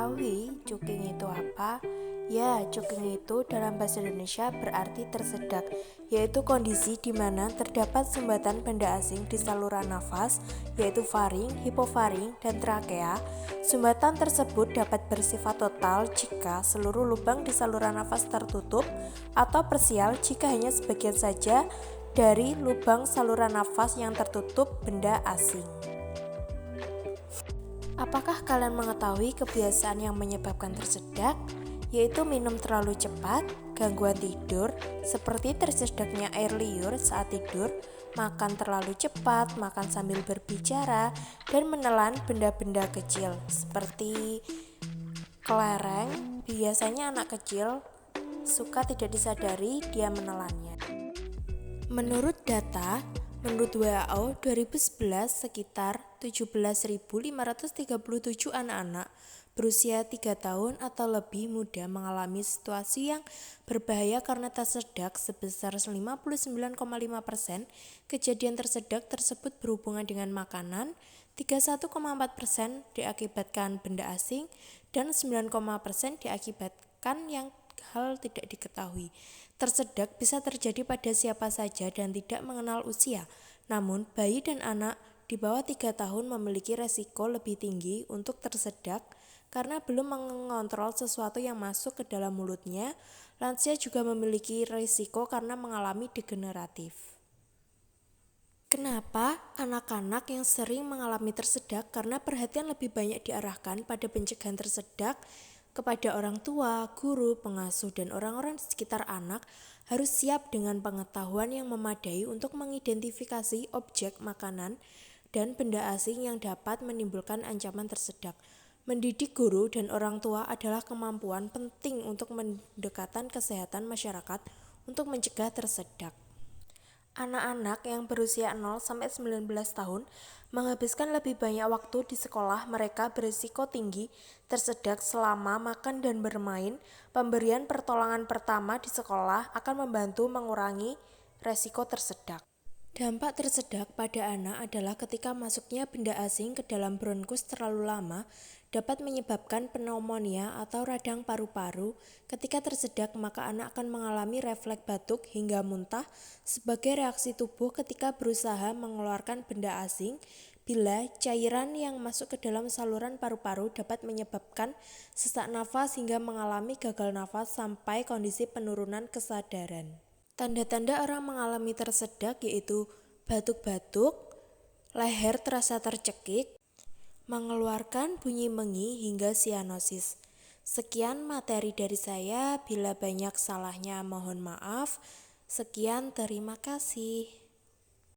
mengetahui choking itu apa? Ya, choking itu dalam bahasa Indonesia berarti tersedak, yaitu kondisi di mana terdapat sumbatan benda asing di saluran nafas, yaitu faring, hipofaring, dan trakea. Sumbatan tersebut dapat bersifat total jika seluruh lubang di saluran nafas tertutup, atau parsial jika hanya sebagian saja dari lubang saluran nafas yang tertutup benda asing. Apakah kalian mengetahui kebiasaan yang menyebabkan tersedak? Yaitu minum terlalu cepat, gangguan tidur, seperti tersedaknya air liur saat tidur, makan terlalu cepat, makan sambil berbicara, dan menelan benda-benda kecil, seperti kelereng. Biasanya anak kecil suka tidak disadari dia menelannya. Menurut WHO 2011 sekitar 17.537 anak-anak berusia 3 tahun atau lebih muda mengalami situasi yang berbahaya karena tersedak sebesar 59,5%. Kejadian tersedak tersebut berhubungan dengan makanan, 31,4% diakibatkan benda asing, dan 9,% diakibatkan yang hal tidak diketahui. Tersedak bisa terjadi pada siapa saja dan tidak mengenal usia. Namun, bayi dan anak di bawah 3 tahun memiliki resiko lebih tinggi untuk tersedak karena belum mengontrol sesuatu yang masuk ke dalam mulutnya. Lansia juga memiliki risiko karena mengalami degeneratif. Kenapa anak-anak yang sering mengalami tersedak? Karena perhatian lebih banyak diarahkan pada pencegahan tersedak kepada orang tua, guru, pengasuh, dan orang-orang di sekitar anak harus siap dengan pengetahuan yang memadai untuk mengidentifikasi objek makanan dan benda asing yang dapat menimbulkan ancaman tersedak. Mendidik guru dan orang tua adalah kemampuan penting untuk mendekatkan kesehatan masyarakat untuk mencegah tersedak. Anak-anak yang berusia 0-19 tahun menghabiskan lebih banyak waktu di sekolah. Mereka berisiko tinggi tersedak selama makan dan bermain. Pemberian pertolongan pertama di sekolah akan membantu mengurangi resiko tersedak. Dampak tersedak pada anak adalah ketika masuknya benda asing ke dalam bronkus terlalu lama dapat menyebabkan pneumonia atau radang paru-paru. Ketika tersedak, maka anak akan mengalami refleks batuk hingga muntah sebagai reaksi tubuh ketika berusaha mengeluarkan benda asing. Bila cairan yang masuk ke dalam saluran paru-paru dapat menyebabkan sesak nafas hingga mengalami gagal nafas sampai kondisi penurunan kesadaran. Tanda-tanda orang mengalami tersedak yaitu batuk-batuk, leher terasa tercekik, mengeluarkan bunyi mengi hingga sianosis. Sekian materi dari saya, bila banyak salahnya mohon maaf. Sekian, terima kasih.